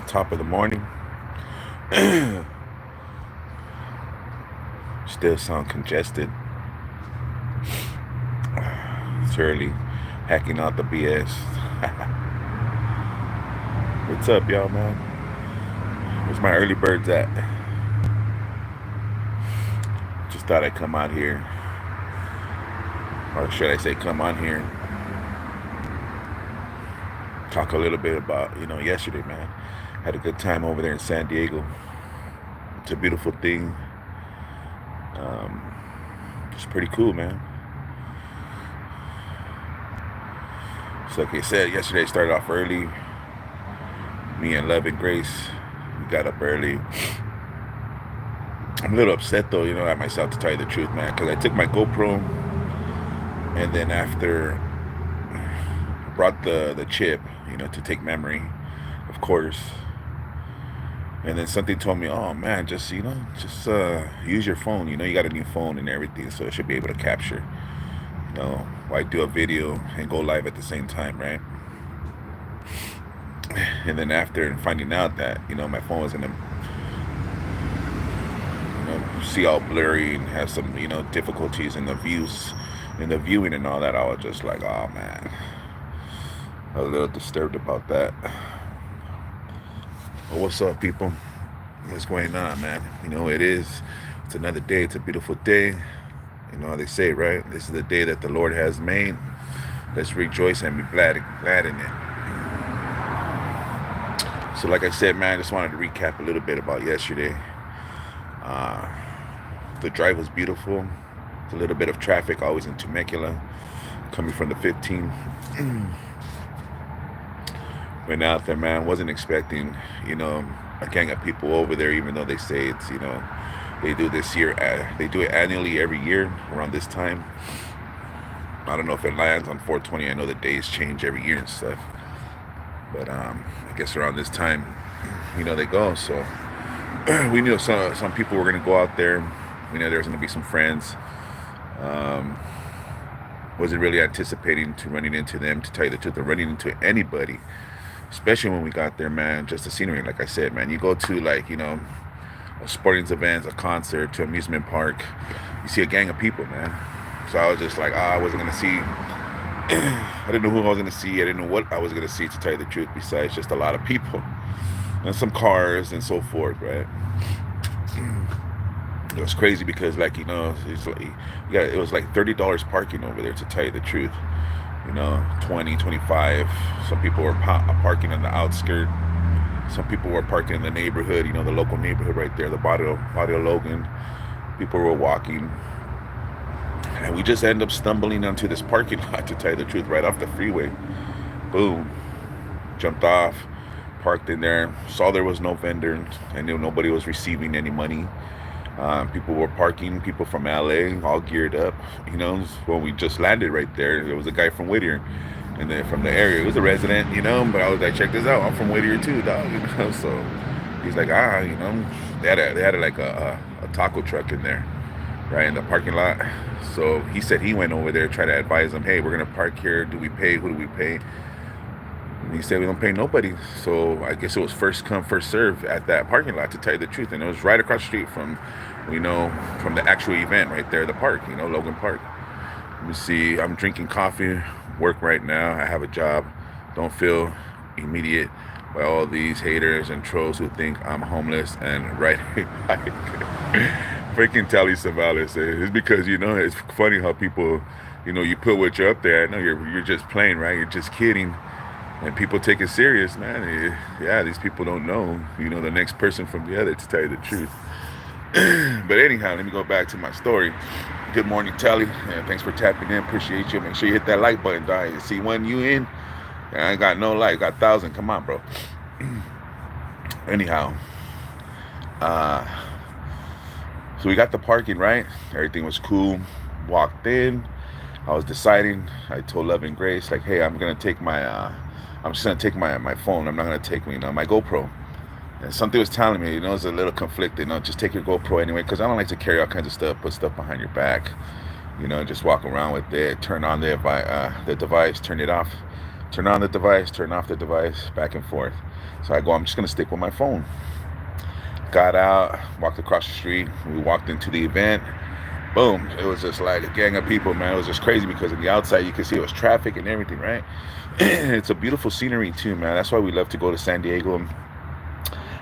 top of the morning. Still sound congested. It's early. Hacking out the BS. What's up, y'all, man? Where's my early birds at? Just thought I'd come out here. Or should I say come on here. Talk a little bit about, yesterday, man. Had a good time over there in San Diego. It's a beautiful thing. It's pretty cool, man. So like I said, yesterday started off early. Me and Love and Grace, we got up early. I'm a little upset though, at myself, to tell you the truth, man, because I took my GoPro, and then after I brought the chip, to take memory, of course. And then something told me, oh man, just use your phone. You got a new phone and everything, so it should be able to capture. Why do a video and go live at the same time, right? And then after finding out that, my phone was gonna, see all blurry and have some, difficulties in the viewing and all that, I was just like, oh man, I was a little disturbed about that. Well, what's up, people? What's going on, man? It's another day. It's a beautiful day. They say, right? This is the day that the Lord has made. Let's rejoice and be glad in it. So like I said, man, I just wanted to recap a little bit about yesterday. The drive was beautiful. It's a little bit of traffic always in Temecula, coming from the 15. Went out there, man. Wasn't expecting, a gang of people over there, even though they say it's, they do this year. They do it annually every year around this time. I don't know if it lands on 420. I know the days change every year and stuff. But I guess around this time, they go. So we knew some people were going to go out there. We knew there was going to be some friends. Wasn't really anticipating to running into them, to tell you the truth, or running into anybody. Especially when we got there, man, just the scenery. Like I said, man, you go to a sporting events, a concert, to amusement park, you see a gang of people, man. So I was just like, I wasn't going to see, I didn't know who I was going to see. I didn't know what I was going to see, to tell you the truth, besides just a lot of people and some cars and so forth, right? It was crazy because, it was like $30 parking over there, to tell you the truth. 20, 25. Some people were parking on the outskirts. Some people were parking in the neighborhood, the local neighborhood right there, the Barrio Logan. People were walking. And we just ended up stumbling onto this parking lot, to tell you the truth, right off the freeway. Boom. Jumped off, parked in there, saw there was no vendor. I knew nobody was receiving any money. People were parking, people from LA, all geared up. When we just landed right there, there was a guy from Whittier, and then from the area. It was a resident, but I was like, check this out, I'm from Whittier too, dog. So he's like, they had a taco truck in there, right in the parking lot. So he said he went over there, try to advise them, hey, we're gonna park here. Do we pay? Who do we pay? And he said we don't pay nobody. So I guess it was first come, first serve at that parking lot, to tell you the truth. And it was right across the street from, from the actual event right there, the park, Logan Park. Let me see. I'm drinking coffee, work right now. I have a job. Don't feel immediate by all these haters and trolls who think I'm homeless and right. Freaking Telly Savalas. It's because, it's funny how people, you put what you're up there. I know you're just playing, right? You're just kidding. And people take it serious, man. Yeah, these people don't know, the next person from the other, to tell you the truth. But anyhow, let me go back to my story. Good morning, Telly. Thanks for tapping in. Appreciate you. Make sure you hit that like button, dog. You see when you in? I ain't got no like. Got 1,000. Come on, bro. Anyhow. So we got the parking, right? Everything was cool. Walked in. I was deciding. I told Love and Grace, like, hey, I'm just gonna take my phone. I'm not gonna take my GoPro. And something was telling me, it's a little conflicted. Just take your GoPro anyway, because I don't like to carry all kinds of stuff, put stuff behind your back. Just walk around with it, turn on the device, turn it off Turn on the device, turn off the device, back and forth. So I go, I'm just gonna stick with my phone. Got out, walked across the street. We walked into the event. Boom! It was just like a gang of people, man. It was just crazy because on the outside you could see it was traffic and everything, right? It's a beautiful scenery too, man. That's why we love to go to San Diego.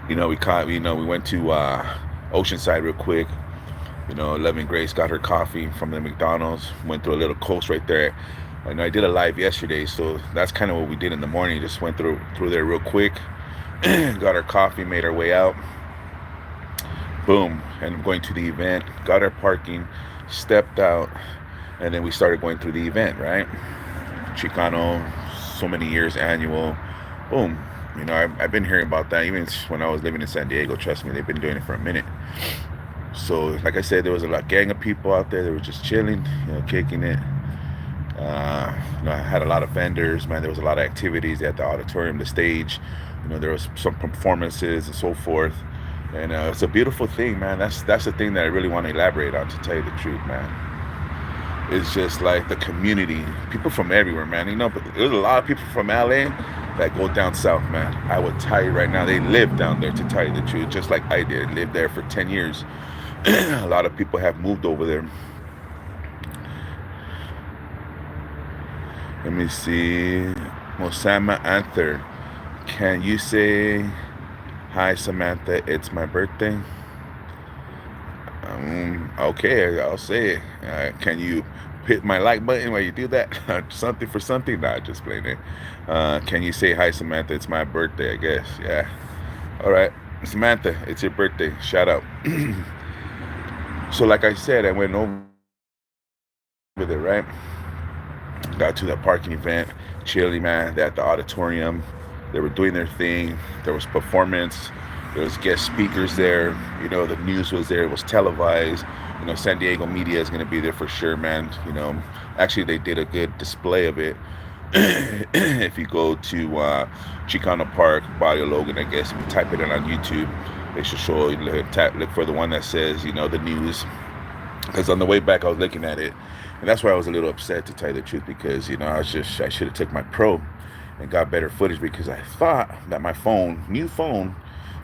We went to Oceanside real quick. Loving Grace got her coffee from the McDonald's. Went through a little coast right there. I know I did a live yesterday, so that's kind of what we did in the morning. Just went through there real quick, got our coffee, made our way out. Boom, and I'm going to the event. Got our parking, stepped out, and then we started going through the event. Right, Chicano, so many years annual. Boom. I've been hearing about that even when I was living in San Diego. Trust me, they've been doing it for a minute. So, like I said, there was a gang of people out there that were just chilling, kicking it. I had a lot of vendors, man. There was a lot of activities at the auditorium, the stage. There was some performances and so forth. And it's a beautiful thing, man. That's the thing that I really want to elaborate on, to tell you the truth, man. It's just like the community, people from everywhere, man. But there's a lot of people from LA that go down south, man. I would tell you right now, they live down there, to tell you the truth, just like I did. Lived there for 10 years. A lot of people have moved over there. Let me see. Mosama Anther. Can you say, hi, Samantha, it's my birthday? Okay, I'll say it. Can you hit my like button while you do that? Something for something? Nah, just playing it. Can you say, hi, Samantha, it's my birthday, I guess. Yeah. All right. Samantha, it's your birthday. Shout out. So like I said, I went over there, right? Got to the parking event, chilling, man. At the auditorium, they were doing their thing. There was performance. There was guest speakers there. The news was there. It was televised. San Diego media is going to be there for sure, man. Actually, they did a good display of it. If you go to Chicano Park, Barrio Logan, I guess, if you type it in on YouTube, they should show you. Look for the one that says, the news. Because on the way back, I was looking at it. And that's why I was a little upset, to tell you the truth, because, I should have took my Pro and got better footage, because I thought that my new phone,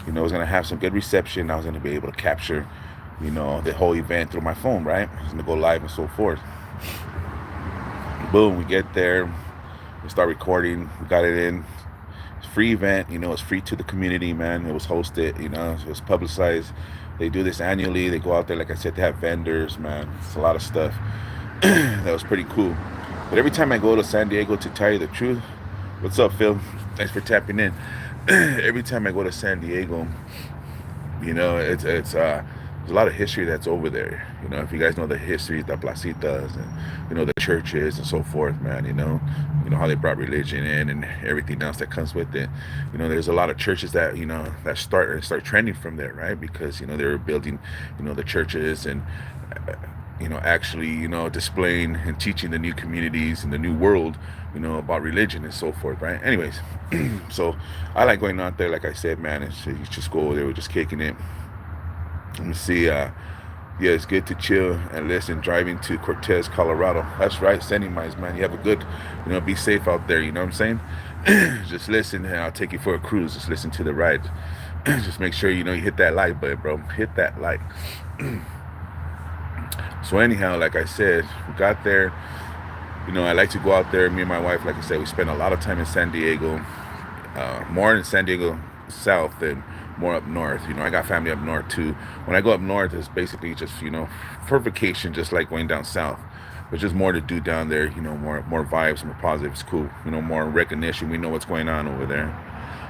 was going to have some good reception. I was going to be able to capture, the whole event through my phone, right? I was going to go live and so forth. Boom, we get there. We start recording. We got it in. It's a free event. It's free to the community, man. It was hosted, it was publicized. They do this annually. They go out there, like I said, they have vendors, man. It's a lot of stuff. That was pretty cool. But every time I go to San Diego, to tell you the truth, what's up, Phil? Thanks for tapping in. Every time I go to San Diego, it's there's a lot of history that's over there. If you guys know the history, the placitas, and the churches and so forth, man. How they brought religion in and everything else that comes with it. There's a lot of churches that that start trending from there, right? Because they were building the churches and actually displaying and teaching the new communities and the new world about religion and so forth, right? Anyways, so I like going out there, like I said, man. You just go over there, we're just kicking it. Let me see. Yeah, it's good to chill and listen. Driving to Cortez, Colorado. That's right, sending mines, man. You have a good, be safe out there. You know what I'm saying? Just listen, and I'll take you for a cruise. Just listen to the ride. Just make sure you hit that like button, bro. Hit that like. So anyhow, like I said, we got there. I like to go out there. Me and my wife, like I said, we spend a lot of time in San Diego. More in San Diego South than more up north. I got family up north too. When I go up north, it's basically just for vacation, just like going down south. But just more to do down there. More vibes, more positive. It's cool. More recognition. We know what's going on over there.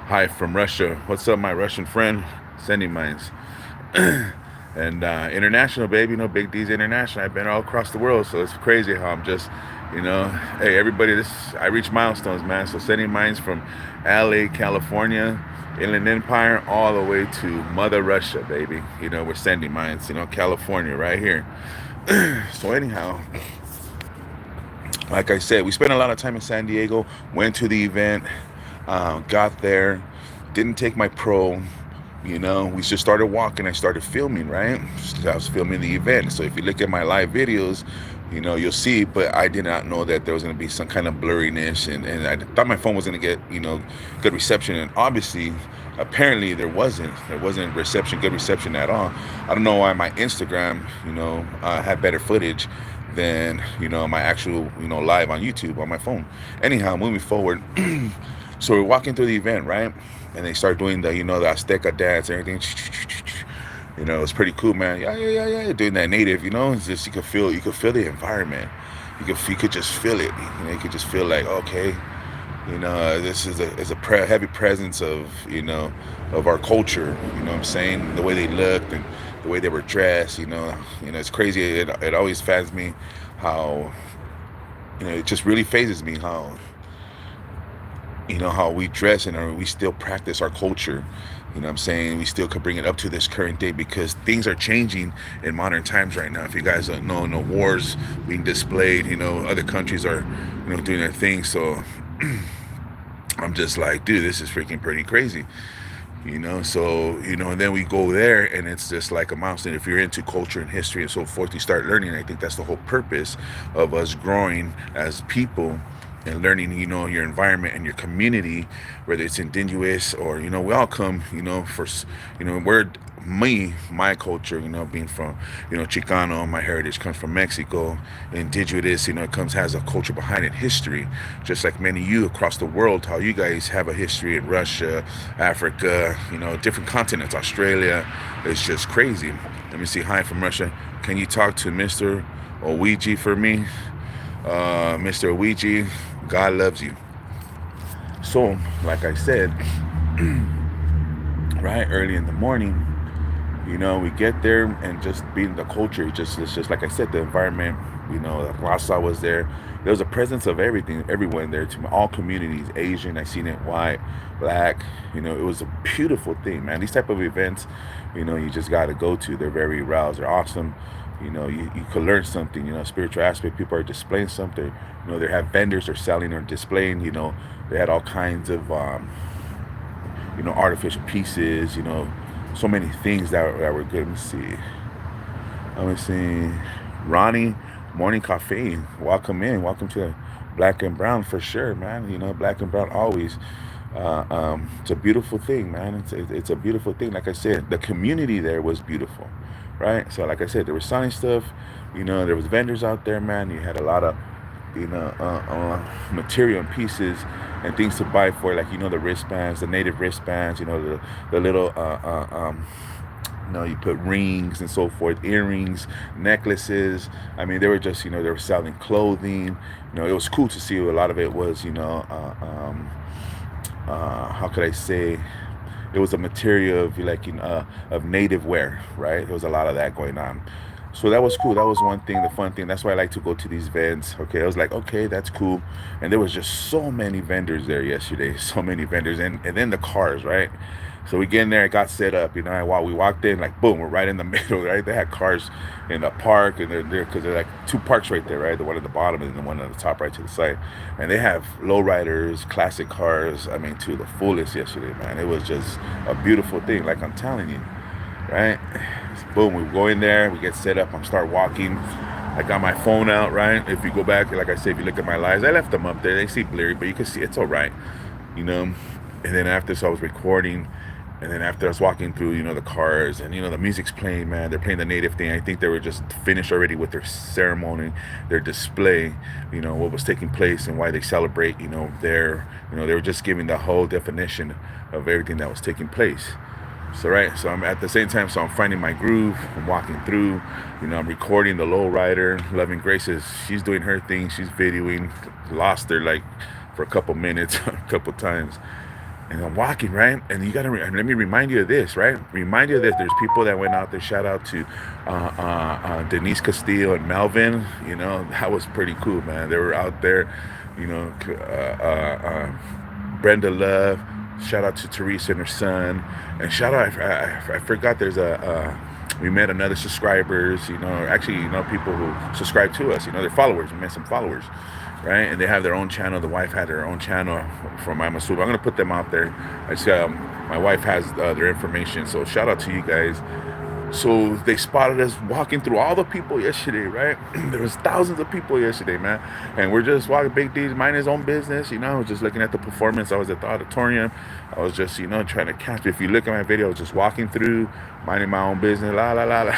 Hi from Russia. What's up, my Russian friend? Sending mines. And international, baby. Big D's international. I've been all across the world, so it's crazy how I'm just, hey, everybody, I reach milestones, man. So sending mines from LA, California, Inland Empire, all the way to Mother Russia, baby. We're sending mines, California right here. So anyhow, like I said, we spent a lot of time in San Diego, went to the event, got there, didn't take my Pro. We just started walking. I started filming, right? I was filming the event. So if you look at my live videos, You'll see, but I did not know that there was going to be some kind of blurriness, and I thought my phone was going to get, good reception, and obviously, apparently there wasn't good reception at all. I don't know why my Instagram, had better footage than, my actual, live on YouTube on my phone. Anyhow, moving forward, so we're walking through the event, right? And they start doing the, the Azteca dance and everything. It's pretty cool, man. Yeah, yeah, yeah, yeah. Doing that native, it's just you could feel the environment. You could just feel it. You could just feel like, okay, this is a heavy presence of, of our culture. You know what I'm saying? The way they looked and the way they were dressed. It's crazy. It always fans me how, it just really phases me how we dress and we still practice our culture. What I'm saying? We still could bring it up to this current day because things are changing in modern times right now. If you guys don't know, no wars being displayed, other countries are, doing their thing. So I'm just like, dude, this is freaking pretty crazy. And then we go there and it's just like a milestone. If you're into culture and history and so forth, you start learning. I think that's the whole purpose of us growing as people and learning, your environment and your community, whether it's indigenous or, we all come, my culture, being from, Chicano, my heritage comes from Mexico. Indigenous, has a culture behind it, history, just like many of you across the world, how you guys have a history in Russia, Africa, different continents, Australia. It's just crazy. Let me see. Hi from Russia. Can you talk to Mr. Ouija for me? Mr. Ouija, God loves you. So, like I said, right, early in the morning, we get there and just being the culture, it's just like I said, the environment, the Raza was there. There was a presence of everyone there, to all communities, Asian, I seen it, white, black, it was a beautiful thing, man. These type of events, you just got to go to. They're very roused, they're awesome. You could learn something, spiritual aspect. People are displaying something. They have vendors are selling or displaying, they had all kinds of, artificial pieces, so many things that were good. Let me see. Ronnie, Morning Caffeine. Welcome to Black and Brown for sure, man. Black and Brown always. It's a beautiful thing, man. It's a beautiful thing. Like I said, the community there was beautiful, right? So, like I said, there was selling stuff. There was vendors out there, man. You had a lot of, material and pieces and things to buy for, like the wristbands, the native wristbands. The little you put rings and so forth, earrings, necklaces. I mean, they were just, they were selling clothing. It was cool to see. A lot of it was, how could I say? It was a material of of native wear, right? There was a lot of that going on. So that was cool. That was one thing, the fun thing. That's why I like to go to these events. Okay, I was like, okay, that's cool. And there was just so many vendors there yesterday. So many vendors, and then the cars, right? So we get in there, it got set up, and while we walked in, like, boom, we're right in the middle, right? They had cars in the park, and they're there because they're like two parks right there, right? The one at the bottom and the one at the top right to the side. And they have lowriders, classic cars, I mean, to the fullest yesterday, man. It was just a beautiful thing, like I'm telling you, right? Boom, we go in there, we get set up, I'm start walking. I got my phone out, right? If you go back, like I said, if you look at my lives, I left them up there. They see blurry, but you can see it's all right, And then after, so I was recording. And then after I was walking through, the cars and, the music's playing, man. They're playing the native thing. I think they were just finished already with their ceremony, their display, what was taking place and why they celebrate, they were just giving the whole definition of everything that was taking place. So, right. So I'm at the same time, so I'm finding my groove. I'm walking through, I'm recording the low rider, Loving Graces. She's doing her thing. She's videoing, lost her like for a couple minutes, a couple times. And I'm walking, right? And you got to, let me remind you of this, right? Remind you of this. There's people that went out there. Shout out to Denise Castillo and Melvin. That was pretty cool, man. They were out there, Brenda Love. Shout out to Teresa and her son. And shout out, I forgot there's we met another subscribers, actually, people who subscribe to us, they're followers. We met some followers. Right, and they have their own channel. The wife had her own channel from Amasuba. I'm gonna put them out there. My wife has their information. So shout out to you guys. So they spotted us walking through all the people yesterday, right? There was thousands of people yesterday, man. And we're just walking. Big D's minding his own business, I was just looking at the performance. I was at the auditorium. I was just, trying to catch. If you look at my video, I was just walking through, minding my own business, la la la la.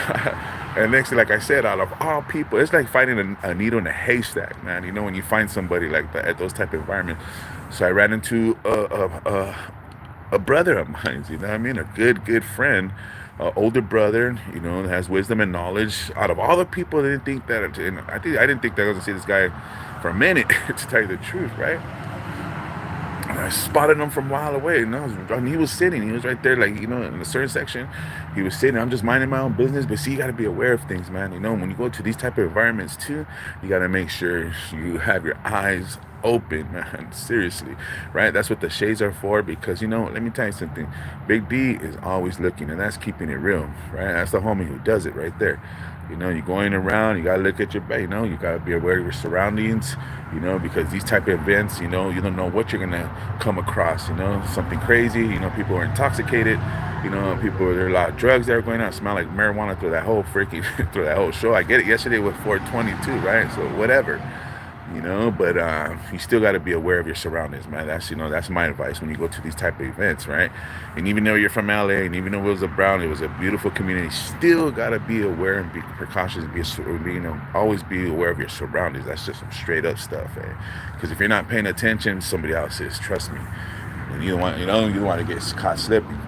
And next thing, like I said, out of all people, it's like finding a needle in a haystack, man. When you find somebody like that at those type of environments. So I ran into a brother of mine, you know what I mean? A good friend, older brother, that has wisdom and knowledge. Out of all the people, I didn't think that, and I didn't think that I was gonna see this guy for a minute, to tell you the truth, right? And I spotted him from a while away, and he was sitting. He was right there, like, in a certain section. He was sitting. I'm just minding my own business. But see, you got to be aware of things, man. When you go to these type of environments too, you got to make sure you have your eyes open, man. Seriously, right? That's what the shades are for. Because let me tell you something. Big D is always looking, and that's keeping it real, right? That's the homie who does it right there. You're going around, you gotta look at your back, you gotta be aware of your surroundings, because these type of events, you don't know what you're gonna come across, something crazy, people are intoxicated, people, there are a lot of drugs that are going on, smell like marijuana through that whole freaking, through that whole show. I get it, yesterday was 422, right? So whatever. But you still got to be aware of your surroundings, man. That's my advice when you go to these type of events, right? And even though you're from LA, and even though it was it was a beautiful community, still got to be aware and be precautious and always be aware of your surroundings. That's just some straight up stuff, eh? Because if you're not paying attention, somebody else is. Trust me. And you don't want to get caught slipping.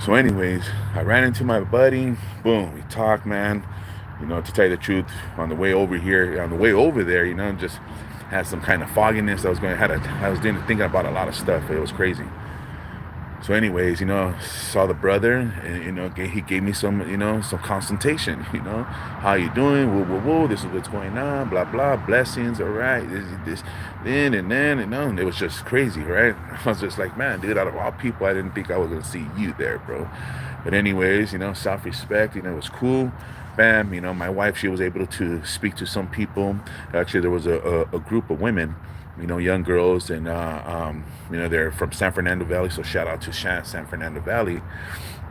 So, anyways, I ran into my buddy. Boom, we talked, man. To tell you the truth, on the way over there, just had some kind of fogginess. I was thinking about a lot of stuff. It was crazy. So anyways, saw the brother, and he gave me some, some consultation. How you doing? Whoa, this is what's going on. Blah blah. Blessings. All right. This, then and then, and it was just crazy, right? I was just like, man, dude, out of all people, I didn't think I was gonna see you there, bro. But anyways, self-respect. It was cool. Bam, my wife, she was able to speak to some people. Actually, there was a group of women, young girls, and they're from San Fernando Valley. So shout out to San Fernando Valley.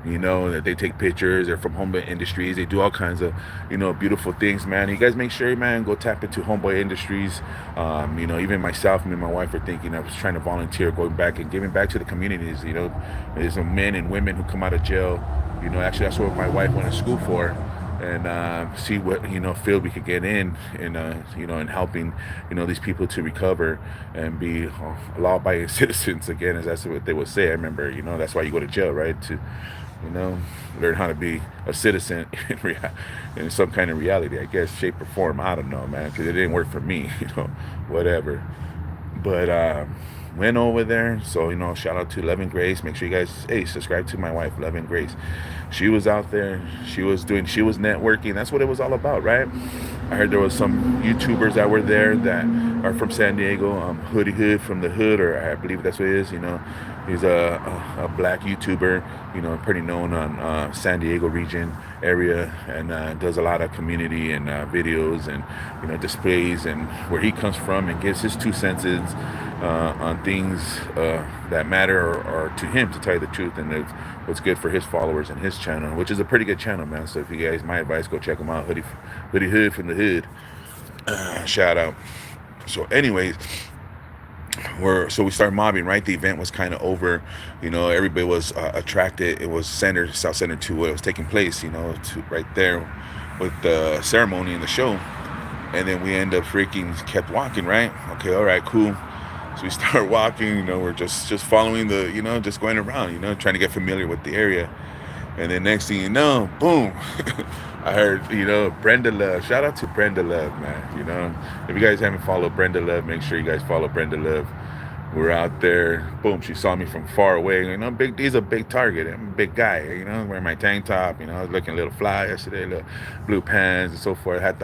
That they take pictures. They're from Homeboy Industries. They do all kinds of, beautiful things, man. You guys make sure, man, go tap into Homeboy Industries. Even myself, me and my wife are thinking of trying to volunteer, going back and giving back to the communities. There's some men and women who come out of jail. Actually, that's what my wife went to school for. And see what field we could get in, and in helping these people to recover and be law-abiding citizens again, as that's what they would say. I remember, that's why you go to jail, right? To learn how to be a citizen in some kind of reality, I guess, shape or form. I don't know, man, because it didn't work for me. Whatever. But went over there. So shout out to Love and Grace. Make sure you guys subscribe to my wife, Love and Grace. She was out there. She was networking. That's what it was all about, right? I heard there was some YouTubers that were there that are from San Diego. Hoodie Hood from the Hood, or I believe that's what it is. He's a black YouTuber. Pretty known on San Diego region area, and does a lot of community and videos and displays and where he comes from, and gives his 2 cents on things that matter or to him, to tell you the truth, and it's what's good for his followers and his channel, which is a pretty good channel, man. So if you guys, my advice, go check him out. Hoodie Hood from the Hood. Shout out. So anyways, we started mobbing, right? The event was kind of over. Everybody was attracted. It was self-centered to what was taking place, to right there with the ceremony and the show. And then we end up kept walking, right? Okay, all right, cool. So we start walking, we're just following the, just going around, trying to get familiar with the area. And then next thing you know, boom, I heard, Brenda Love. Shout out to Brenda Love, man. If you guys haven't followed Brenda Love, make sure you guys follow Brenda Love. We're out there. Boom, she saw me from far away. Big D's a big target. I'm a big guy, wearing my tank top. I was looking a little fly yesterday, little blue pants and so forth. Had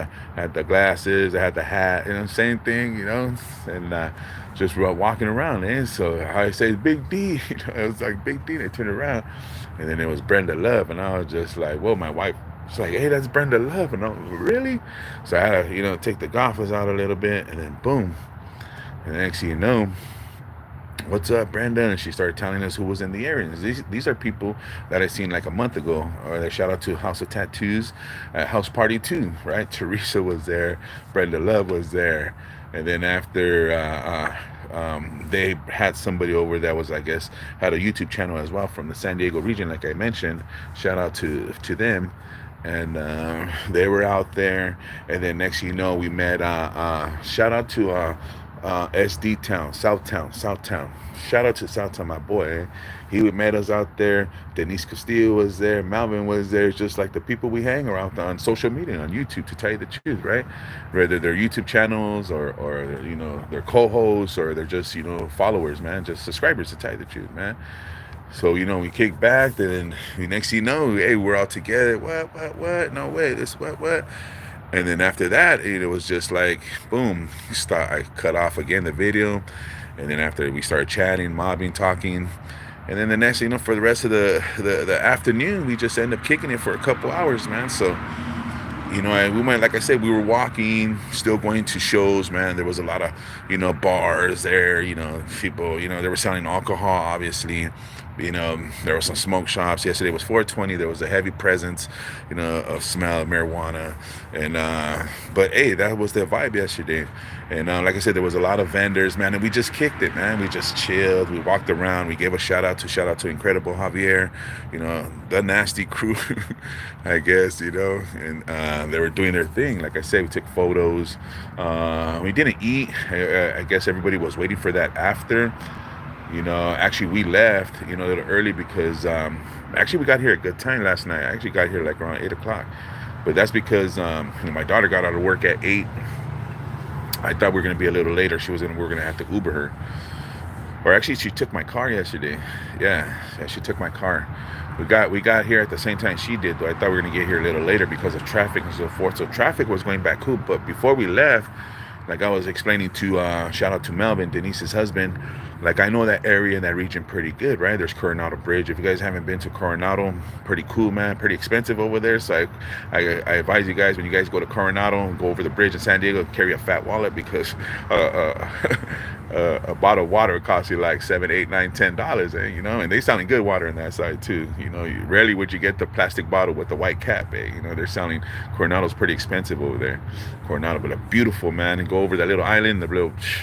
the glasses, I had the hat, same thing, and just walking around. And so I say Big D, it was like Big D. They turned around, and then it was Brenda Love, and I was just like, whoa, my wife. It's like, hey, that's Brenda Love. And I was like, really? So I had to, take the goggles out a little bit, and then boom. And next thing you know, what's up, Brenda? And she started telling us who was in the area. And these are people that I seen like a month ago. Or they shout out to House of Tattoos, House Party 2, right? Teresa was there, Brenda Love was there, and then after they had somebody over that was, I guess, had a YouTube channel as well from the San Diego region, like I mentioned. Shout out to them. And they were out there, and then next thing you know, we met. Shout out to SD Town, Southtown. Shout out to Southtown, my boy. He met us out there. Denise Castillo was there. Melvin was there. Just like the people we hang around on social media, on YouTube, to tell you the truth, right? Whether they're YouTube channels or they're co-hosts or they're just followers, man, just subscribers, to tell you the truth, man. So we kick back, then the next thing you know, hey, we're all together. What? No way. This what? And then after that, it was just like boom. I cut off again the video, and then after we started chatting, mobbing, talking, and then the next thing for the rest of the afternoon, we just ended up kicking it for a couple hours, man. So we went, like I said, we were walking, still going to shows, man. There was a lot of, bars there, people, they were selling alcohol, obviously. There were some smoke shops. Yesterday was 420. There was a heavy presence, of smell of marijuana. And, but hey, that was the vibe yesterday. And like I said, there was a lot of vendors, man, and we just kicked it, man. We just chilled. We walked around. We gave a shout out to Incredible Javier, the Nasty Crew, I guess, and they were doing their thing. Like I said, we took photos. We didn't eat. I guess everybody was waiting for that after. Actually we left, a little early because actually we got here at a good time last night. I actually got here like around 8 o'clock. But that's because my daughter got out of work at 8. I thought we were going to be a little later. We were going to have to Uber her. Or actually, she took my car yesterday. Yeah, she took my car. We got here at the same time she did, though. I thought we were going to get here a little later because of traffic and so forth. So traffic was going back cool. But before we left, like I was explaining to, shout out to Melvin, Denise's husband, like I know that area and that region pretty good, right? There's Coronado Bridge. If you guys haven't been to Coronado, pretty cool, man. Pretty expensive over there. So I advise you guys, when you guys go to Coronado, go over the bridge in San Diego, carry a fat wallet, because a bottle of water costs you like $7, $8, $9, $10, and they selling good water on that side too. Rarely would you get the plastic bottle with the white cap, they're selling. Coronado's pretty expensive over there. Coronado, but a beautiful, man. And go over that little island,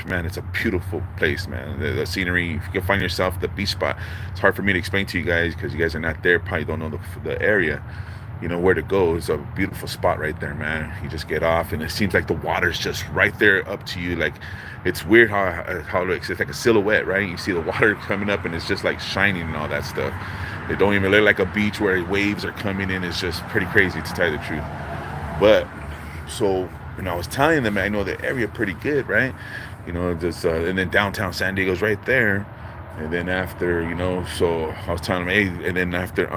man, it's a beautiful place, man. The scenery, if you can find yourself the beach spot, it's hard for me to explain to you guys because you guys are not there, probably don't know the area, where to go. It's a beautiful spot right there, man. You just get off and it seems like the water's just right there up to you. Like, it's weird how it looks. It's like a silhouette, right? You see the water coming up and it's just like shining and all that stuff. It don't even look like a beach where waves are coming in. It's just pretty crazy, to tell you the truth. But so I was telling them, I know the area pretty good, right? Just and then downtown San Diego's right there. And then after, so I was telling them, hey, and then after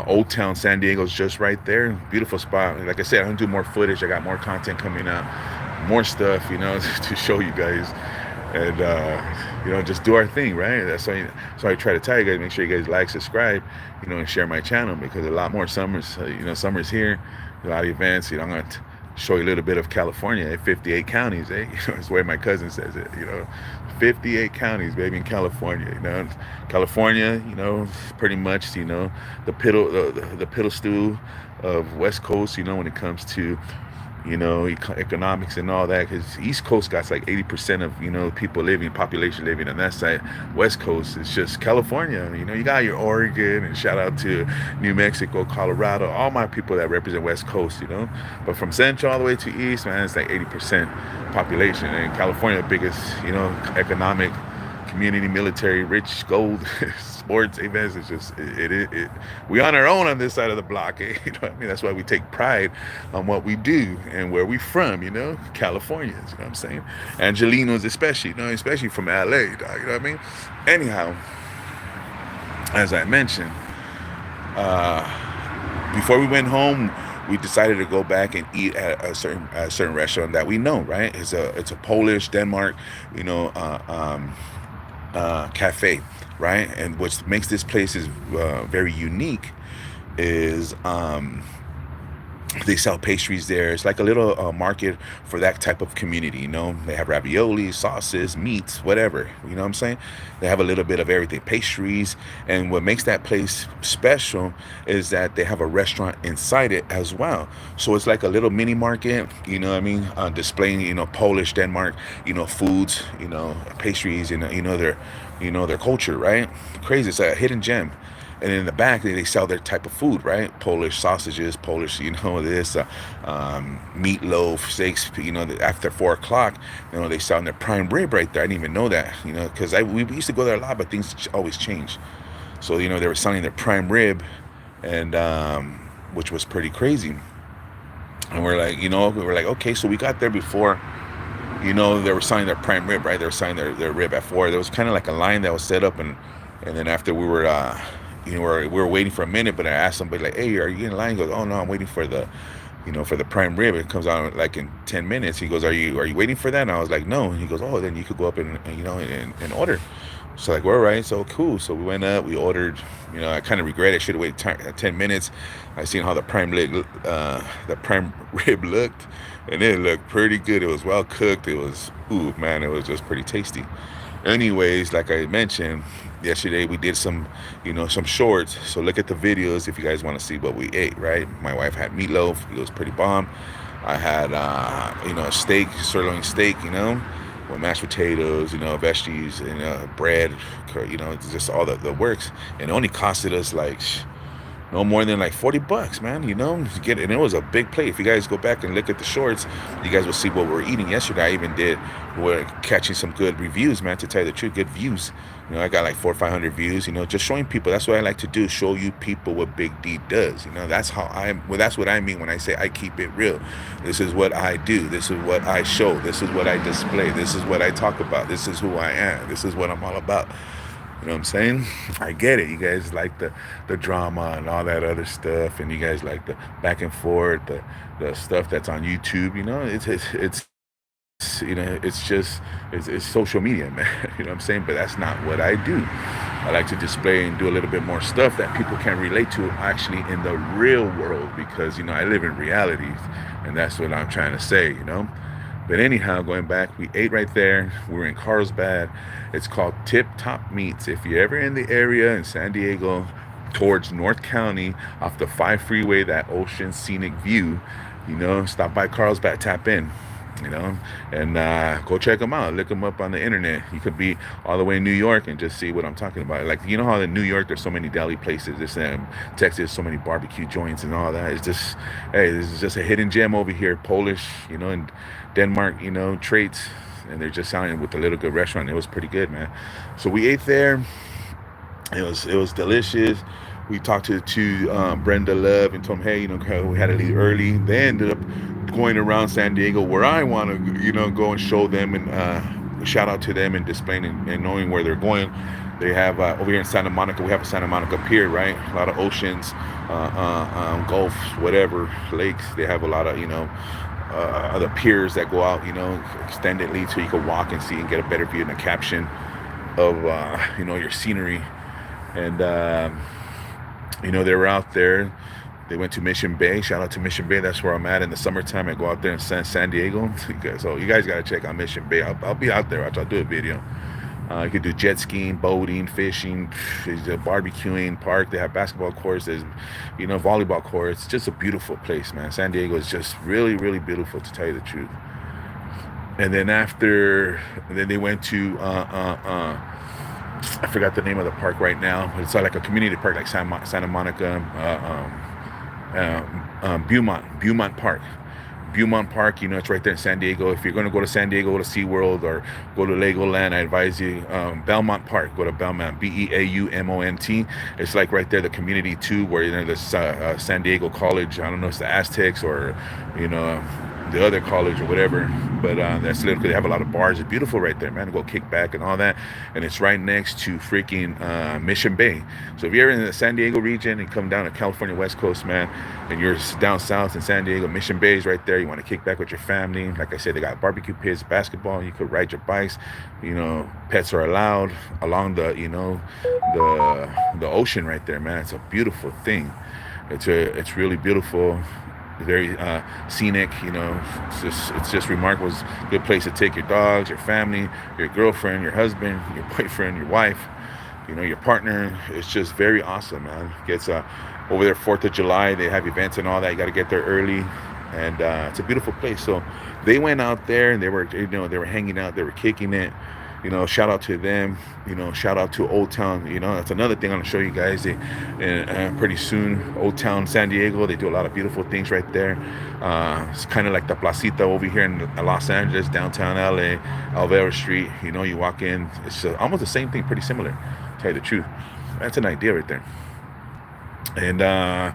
Old Town San Diego's just right there. Beautiful spot. Like I said, I'm gonna do more footage. I got more content coming out, more stuff, to show you guys. And just do our thing, right? That's why I try to tell you guys, make sure you guys like, subscribe, and share my channel, because a lot more summer's here, a lot of events. I'm gonna show you a little bit of California, 58 counties, That's the way my cousin says it, 58 counties, baby, in California, California, pretty much, the piddle stew of West Coast, when it comes to, economics and all that, because East Coast got like 80% of, population living on that side. West Coast is just California. You got your Oregon, and shout out to New Mexico, Colorado, all my people that represent West Coast, But from Central all the way to East, man, it's like 80% population. And California, the biggest, economic, community, military, rich, gold, sports events. It's just we on our own on this side of the block. What I mean? That's why we take pride on what we do and where we from. Californians. You know what I'm saying? Angelinos, especially. Especially from LA. Dog, you know what I mean? Anyhow, as I mentioned, before we went home, we decided to go back and eat at a certain restaurant that we know, right? It's a Polish, Denmark, cafe, right? And what makes this place is very unique is They sell pastries there. It's like a little market for that type of community, you know. They have ravioli, sauces, meats, whatever, you know what I'm saying? They have a little bit of everything, pastries. And what makes that place special is that they have a restaurant inside it as well. So it's like a little mini market, you know what I mean? Displaying, you know, Polish, Denmark, you know, foods, you know, pastries, and you know, their culture, right? Crazy. It's a hidden gem. And in the back, they sell their type of food, right? Polish sausages, Polish, you know, this meatloaf, steaks. You know, after 4 o'clock, you know, they sell their prime rib right there. I didn't even know that, you know, because we used to go there a lot, but things always change. So you know, they were selling their prime rib, and which was pretty crazy. And we're like, you know, we were like, okay, so we got there before. You know, they were selling their prime rib, right? They were selling their rib at 4. There was kind of like a line that was set up, and then after we were you know, we were waiting for a minute, but I asked somebody like, "Hey, are you in line?" He goes, "Oh no, I'm waiting for the, you know, for the prime rib. It comes out like in 10 minutes." He goes, "Are you waiting for that?" And I was like, "No." And he goes, "Oh, then you could go up and you know, and order." So like, we're all right, so cool. So we went up, we ordered. You know, I kind of regret it. I should have waited 10 minutes. I seen how the prime rib looked, and it looked pretty good. It was well cooked. It was, ooh man, it was just pretty tasty. Anyways, like I mentioned yesterday, we did some, you know, some shorts. So look at the videos if you guys want to see what we ate, right? My wife had meatloaf. It was pretty bomb. I had, you know, a steak, sirloin steak, you know, with mashed potatoes, you know, veggies, and bread, you know, it's just all the works. And it only costed us like no more than like $40, man. You know, to get it. And it was a big plate. If you guys go back and look at the shorts, you guys will see what we're eating yesterday. I even did, we're catching some good reviews, man. To tell you the truth, good views. You know, I got like 400 or 500 views. You know, just showing people. That's what I like to do. Show you people what Big D does. You know, that's how well, that's what I mean when I say I keep it real. This is what I do. This is what I show. This is what I display. This is what I talk about. This is who I am. This is what I'm all about. You know what I'm saying? I get it. You guys like the drama and all that other stuff, and you guys like the back and forth, the stuff that's on YouTube. You know, it's you know, it's social media, man. You know what I'm saying? But that's not what I do. I like to display and do a little bit more stuff that people can relate to actually in the real world, because you know, I live in reality, and that's what I'm trying to say. You know. But anyhow, going back, we ate right there. We were in Carlsbad. It's called Tip Top Meats. If you're ever in the area in San Diego, towards North County, off the 5 freeway, that ocean scenic view, you know, stop by Carlsbad, tap in, you know, and go check them out. Look them up on the internet. You could be all the way in New York and just see what I'm talking about. Like, you know how in New York there's so many deli places, this Texas, so many barbecue joints and all that. It's just, hey, this is just a hidden gem over here, Polish, you know, and Denmark, you know, traits, and they're just selling it with a little good restaurant. It was pretty good, man. So we ate there. It was delicious. We talked to Brenda Love and told them, hey, you know, we had to leave early. They ended up going around San Diego where I want to, you know, go and show them and shout out to them and displaying and knowing where they're going. They have over here in Santa Monica, we have a Santa Monica pier, right? A lot of oceans, gulfs, whatever, lakes. They have a lot of, you know, other piers that go out, you know, extendedly so you can walk and see and get a better view and a caption of, you know, your scenery. And, you know, they were out there. They went to Mission Bay. Shout out to Mission Bay. That's where I'm at in the summertime. I go out there in San Diego. So you guys got to check out Mission Bay. I'll be out there. I'll do a video. You can do jet skiing, boating, fishing, barbecuing, park. They have basketball courts. There's, you know, volleyball courts. It's just a beautiful place, man. San Diego is just really, really beautiful, to tell you the truth. And then then they went to, I forgot the name of the park right now. But it's like a community park, like Santa Monica, Beaumont Park. Beaumont Park, you know, it's right there in San Diego. If you're going to go to San Diego, go to SeaWorld or go to Legoland, I advise you, Belmont Park, go to Belmont, Beaumont. It's like right there, the community too, where, you know, the San Diego College, I don't know if it's the Aztecs or, you know, the other college or whatever, but that's little, because they have a lot of bars. It's beautiful right there, man, to go kick back and all that. And it's right next to freaking Mission Bay. So if you're in the San Diego region and come down to California West Coast, man, and you're down south in San Diego, Mission Bay is right there. You want to kick back with your family. Like I said, they got barbecue pits, basketball. You could ride your bikes. You know, pets are allowed along the, you know, the ocean right there, man. It's a beautiful thing. It's really beautiful. very scenic. You know, it's just remarkable. It's a good place to take your dogs, your family, your girlfriend, your husband, your boyfriend, your wife, you know, your partner. It's just very awesome, man. Gets over there 4th of July. They have events and all that. You got to get there early, and it's a beautiful place. So they went out there and they were, you know, they were hanging out. They were kicking it. You know, shout out to them. You know, shout out to Old Town. You know, that's another thing I'm gonna show you guys. Pretty soon, Old Town San Diego. They do a lot of beautiful things right there. It's kind of like the Placita over here in Los Angeles, downtown LA, Alvera Street. You know, you walk in, it's almost the same thing, pretty similar. To tell you the truth, that's an idea right there. And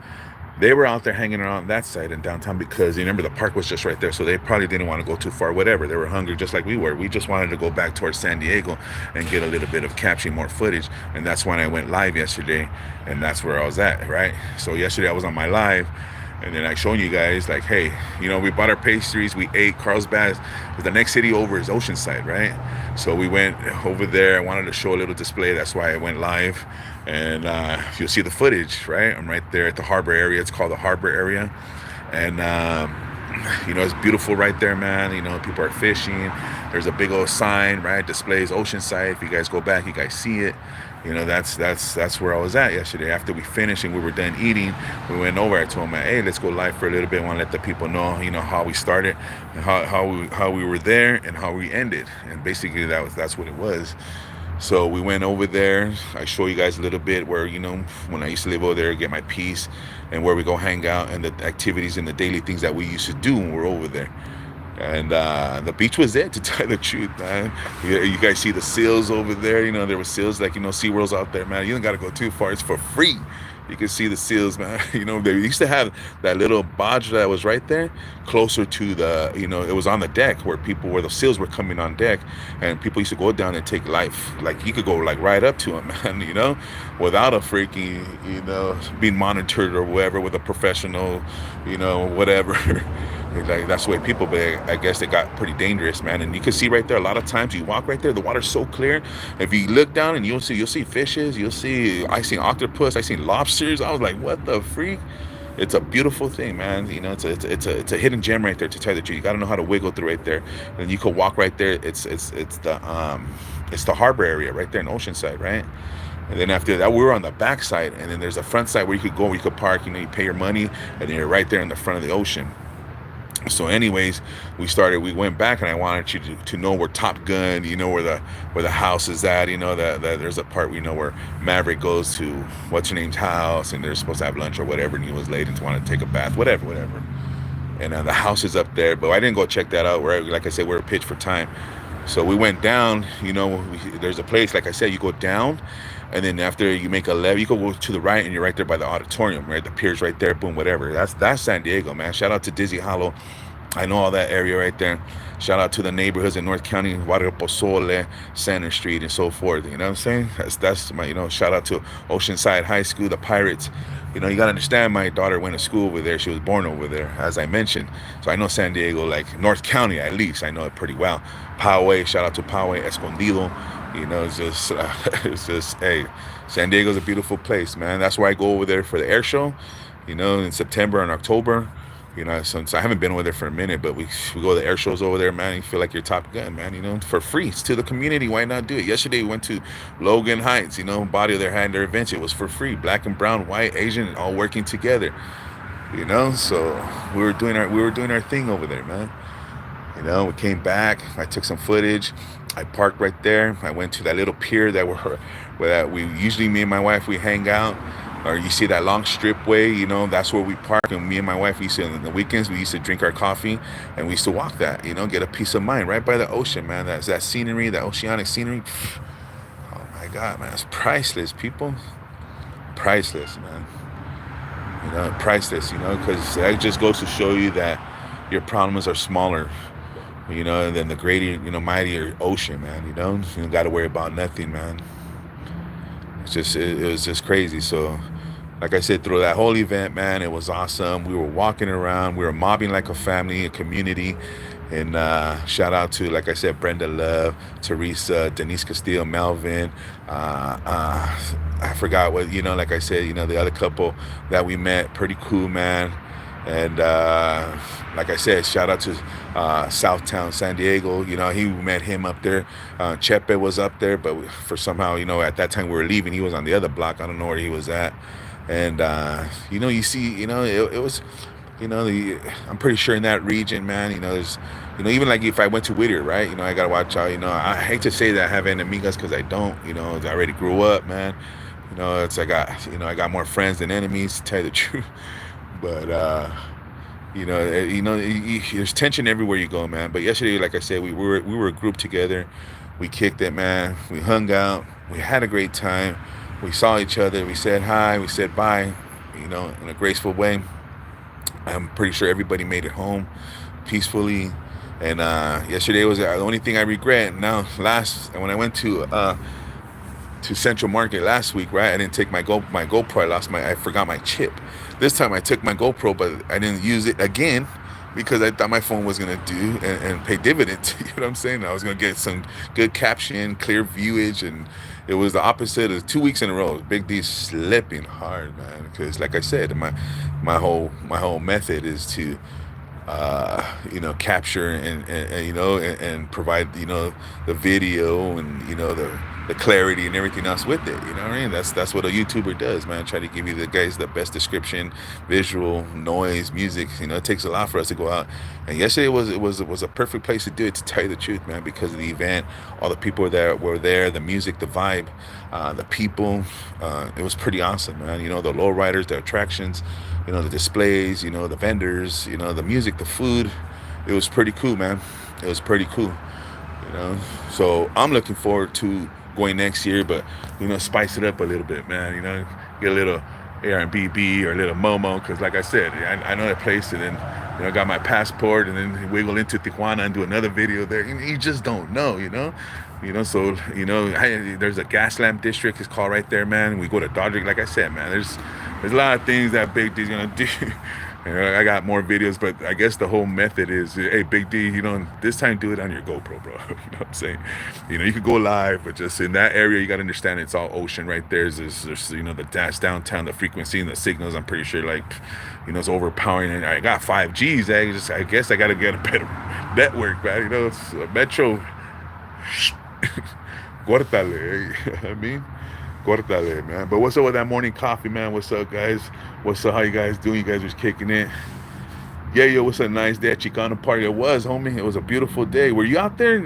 they were out there hanging around that side in downtown because you remember the park was just right there, so they probably didn't want to go too far. Whatever, they were hungry just like we were. We just wanted to go back towards San Diego and get a little bit of capturing more footage, and that's when I went live yesterday, and that's where I was at, right? So yesterday I was on my live, and then I showed you guys like, hey, you know, we bought our pastries, we ate Carlsbad. But the next city over is Oceanside, right? So we went over there. I wanted to show a little display. That's why I went live. And you'll see the footage, right? I'm right there at the harbor area. It's called the harbor area. And, you know, it's beautiful right there, man. You know, people are fishing. There's a big old sign, right? Displays Oceanside. If you guys go back, you guys see it. You know, that's where I was at yesterday. After we finished and we were done eating, we went over. I told them, hey, let's go live for a little bit. I want to let the people know, you know, how we started, and how we were there, and how we ended. And basically, that's what it was. So we went over there. I show you guys a little bit where, you know, when I used to live over there, get my peace, and where we go hang out, and the activities and the daily things that we used to do when we're over there. And the beach was there, to tell you the truth, man. You guys see the seals over there. You know, there were seals, like, you know, SeaWorld's out there, man. You don't got to go too far. It's for free. You can see the seals, man. You know, they used to have that little barge that was right there, closer to the, you know, it was on the deck where the seals were coming on deck, and people used to go down and take life. Like, you could go, like, right up to them, man, you know, without a freaking, you know, being monitored or whatever with a professional, you know, whatever. Like, that's the way people, but I guess it got pretty dangerous, man. And you can see right there, a lot of times you walk right there, the water's so clear. If you look down and you'll see fishes, I seen octopus, I seen lobsters. I was like, what the freak? It's a beautiful thing, man. You know, it's a hidden gem right there, to tell you the truth. You got to know how to wiggle through right there, and you could walk right there. It's the harbor area right there in Oceanside, right? And then after that, we were on the back side, and then there's a front side where you could go, where you could park. You know, you pay your money, and then you're right there in the front of the ocean. So anyways, we went back, and I wanted you to know where Top Gun, you know, where the house is at. You know, that there's a part, you know, where Maverick goes to what's her name's house, and they're supposed to have lunch or whatever, and he was late and wanted to take a bath, whatever. And the house is up there, but I didn't go check that out. Like I said, we're pitched for time. So we went down, you know, there's a place, like I said, you go down, and then after you make a left, you go to the right, and you're right there by the auditorium, right? The pier's right there, boom, whatever. That's San Diego, man. Shout out to Dizzy Hollow. I know all that area right there. Shout out to the neighborhoods in North County, Barrio Pozole, Center Street, and so forth. You know what I'm saying? That's my, you know, shout out to Oceanside High School, the Pirates. You know, you gotta understand, my daughter went to school over there. She was born over there, as I mentioned. So I know San Diego, like North County at least. I know it pretty well. Poway, shout out to Poway, Escondido. You know, it's just, hey, San Diego's a beautiful place, man. That's why I go over there for the air show. You know, in September and October. You know, since I haven't been over there for a minute, but we go to the air shows over there, man. You feel like you're Top Gun, man. You know, for free. It's to the community. Why not do it? Yesterday we went to Logan Heights. You know, Body of their had their events. It was for free. Black and brown, white, Asian, all working together. You know, so we were doing our thing over there, man. You know, we came back. I took some footage. I parked right there. I went to that little pier where we usually, me and my wife, we hang out. Or you see that long strip way, you know, that's where we park. And me and my wife, we used to, on the weekends, we used to drink our coffee, and we used to walk that, you know, get a peace of mind right by the ocean, man. That scenery, that oceanic scenery. Oh my God, man, it's priceless, people. Priceless, man. You know, priceless, you know, because that just goes to show you that your problems are smaller, you know, than the greater, you know, mightier ocean, man. You don't got to worry about nothing, man. It was just crazy. So, like I said, through that whole event, man, it was awesome. We were walking around, we were mobbing like a family, a community. And shout out to, like I said, Brenda Love, Teresa, Denise Castillo, Melvin. I forgot what, you know, like I said, you know, the other couple that we met, pretty cool, man. And like I said, shout out to Southtown San Diego. You know, he met him up there. Chepe was up there, but for somehow, you know, at that time we were leaving, he was on the other block. I don't know where he was at. And you know, you see, you know, it was, you know, I'm pretty sure in that region, man, you know, there's, you know, even like if I went to Whittier, right, you know, I gotta watch out. You know, I hate to say that I have enemigas because I don't. You know, I already grew up, man. You know, it's I got, you know, I got more friends than enemies, to tell you the truth. But you know, there's tension everywhere you go, man. But yesterday, like I said, we were a group together. We kicked it, man. We hung out. We had a great time. We saw each other. We said hi. We said bye. You know, in a graceful way. I'm pretty sure everybody made it home peacefully. And yesterday was the only thing I regret. Now, when I went to Central Market last week, right? I didn't take my GoPro. I forgot my chip. This time I took my GoPro, but I didn't use it again because I thought my phone was gonna do and pay dividends. You know what I'm saying? I was gonna get some good caption, clear viewage, and it was the opposite of 2 weeks in a row. Big D slipping hard, man. Because like I said, my whole method is to you know, capture and you know, and provide, you know, the video and, you know, the clarity and everything else with it. You know what I mean? That's what a YouTuber does, man. Try to give you the guys the best description, visual, noise, music. You know, it takes a lot for us to go out. And yesterday was a perfect place to do it, to tell you the truth, man, because of the event, all the people that were there, the music, the vibe, the people. It was pretty awesome, man. You know, the lowriders, the attractions, you know, the displays, you know, the vendors, you know, the music, the food. It was pretty cool, man. It was pretty cool, you know. So I'm looking forward to going next year, but, you know, spice it up a little bit, man. You know, get a little Airbnb or a little Momo, because like I said, I know that place, and then, you know, got my passport, and then wiggle into Tijuana and do another video there. You just don't know, you know. You know, so, you know, there's a gas lamp district, it's called, right there, man. We go to Dodger, like I said, man. There's a lot of things that Big D's gonna do. You know, I got more videos, but I guess the whole method is, hey, Big D, you know, this time do it on your GoPro, bro. You know what I'm saying? You know, you could go live, but just in that area, you got to understand it's all ocean right there. There's you know, the dash downtown, the frequency and the signals, I'm pretty sure, like, you know, it's overpowering. And I got 5Gs. I guess I got to get a better network, man. You know, it's Metro. Cortale, I mean, cortale, man. But what's up with that morning coffee, man? What's up, guys? What's up? How you guys doing? You guys was kicking it. Yeah, yo, what's a nice day at Chicano Party? It was, homie. It was a beautiful day. Were you out there?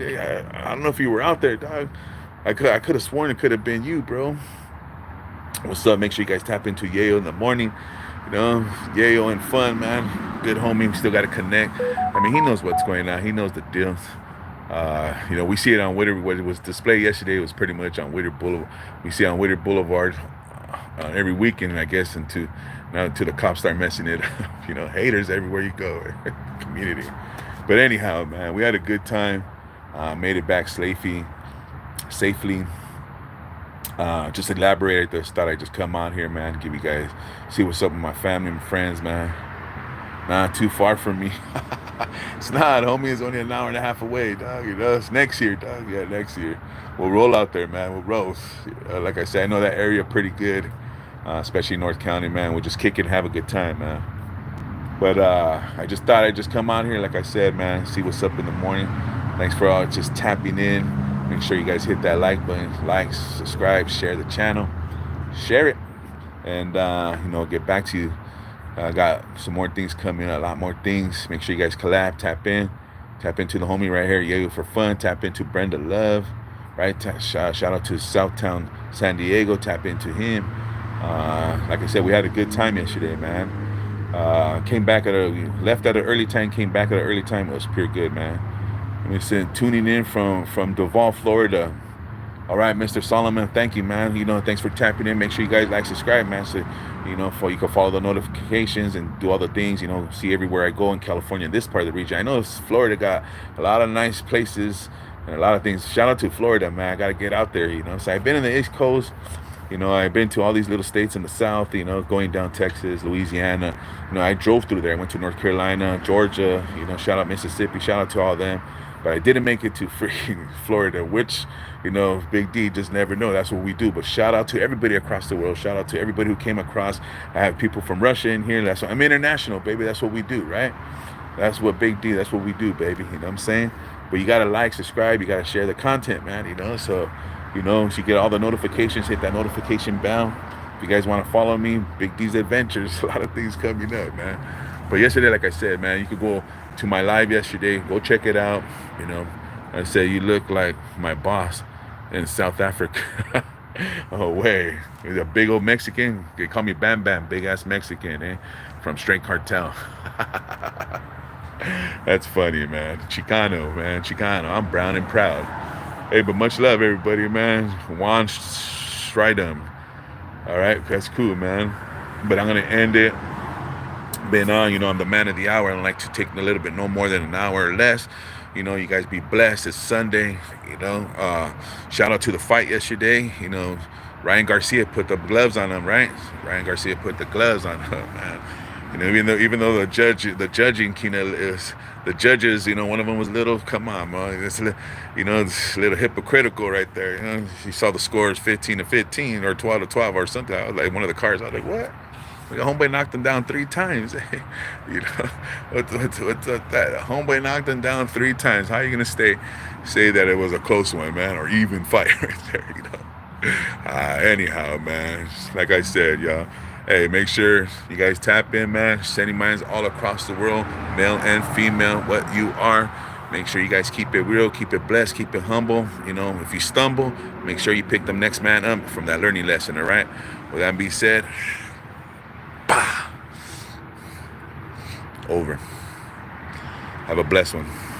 I don't know if you were out there, dog. I could have sworn it could have been you, bro. What's up? Make sure you guys tap into Yayo in the morning. You know, Yayo and fun, man. Good homie. We still got to connect. I mean, he knows what's going on. He knows the deal. You know, we see it on Whittier. What it was displayed yesterday was pretty much on Whittier Boulevard. We see it on Whittier Boulevard every weekend, I guess, until the cops start messing it up. You know, haters everywhere you go, community. But anyhow, man, we had a good time. Made it back safely. Just elaborate. I just thought I'd just come out here, man, give you guys, see what's up with my family and friends, man. Not too far from me. It's not, homie. It's only an hour and a half away, dog. You know, it's next year, dog. Yeah, next year. We'll roll out there, man. We'll roll. Like I said, I know that area pretty good, especially North County, man. We'll just kick it and have a good time, man. But I just thought I'd just come out here, like I said, man, see what's up in the morning. Thanks for all just tapping in. Make sure you guys hit that like button, like, subscribe, share the channel, share it, and you know, get back to you. I got some more things coming, a lot more things. Make sure you guys collab, tap into the homie right here, Yayo for fun. Tap into Brenda Love, right? Shout out to Southtown San Diego. Tap into him. Like I said, we had a good time yesterday, man. We left at an early time, came back at an early time. It was pure good, man. I mean, tuning in from Duval, Florida. All right, Mr. Solomon, thank you, man. You know, thanks for tapping in. Make sure you guys like, subscribe, man. So, you know, you can follow the notifications and do all the things, you know, see everywhere I go in California, in this part of the region. I know Florida got a lot of nice places and a lot of things. Shout out to Florida, man. I got to get out there, you know. So I've been in the East Coast. You know, I've been to all these little states in the South, you know, going down Texas, Louisiana. You know, I drove through there. I went to North Carolina, Georgia, you know, shout out Mississippi. Shout out to all them. but I didn't make it to freaking Florida, which, you know, Big D just never know. That's what we do. But shout out to everybody across the world. Shout out to everybody who came across. I have people from Russia in here. That's what, I'm international, baby. That's what we do, right? That's what Big D, that's what we do, baby. You know what I'm saying? But you gotta like, subscribe, you gotta share the content, man, you know? So, you know, you get all the notifications, hit that notification bell. If you guys wanna follow me, Big D's Adventures, a lot of things coming up, man. But yesterday, like I said, man, you could go to my live yesterday, go check it out. You know, I said, you look like my boss in South Africa. Oh, way. He's a big old Mexican. They call me Bam Bam, big ass Mexican, eh? From Straight Cartel. That's funny, man. Chicano, man. Chicano. I'm brown and proud. Hey, but much love, everybody, man. Juan Stridham. All right, that's cool, man. But I'm going to end it. Been on, you know, I'm the man of the hour. I don't like to take a little bit, no more than an hour or less. You know, you guys be blessed. It's Sunday, you know. Shout out to the fight yesterday. You know, Ryan Garcia put the gloves on him, right? Ryan Garcia put the gloves on him, man. You know, even though the judging, you know, is the judges, you know, one of them was little. Come on, man, it's, you know, it's a little hypocritical right there. You know, you saw the scores 15-15 or 12-12 or something. I was like, one of the cards. I was like, what? Like, a homeboy knocked him down 3 times. You know, what's that? A homeboy knocked him down 3 times. How are you gonna say that it was a close one, man, or even fight right there? You know. Anyhow, man, like I said, y'all. Hey, make sure you guys tap in, man. Sending minds all across the world, male and female, what you are. Make sure you guys keep it real, keep it blessed, keep it humble. You know, if you stumble, make sure you pick the next man up from that learning lesson, all right? With that being said, bah, over. Have a blessed one.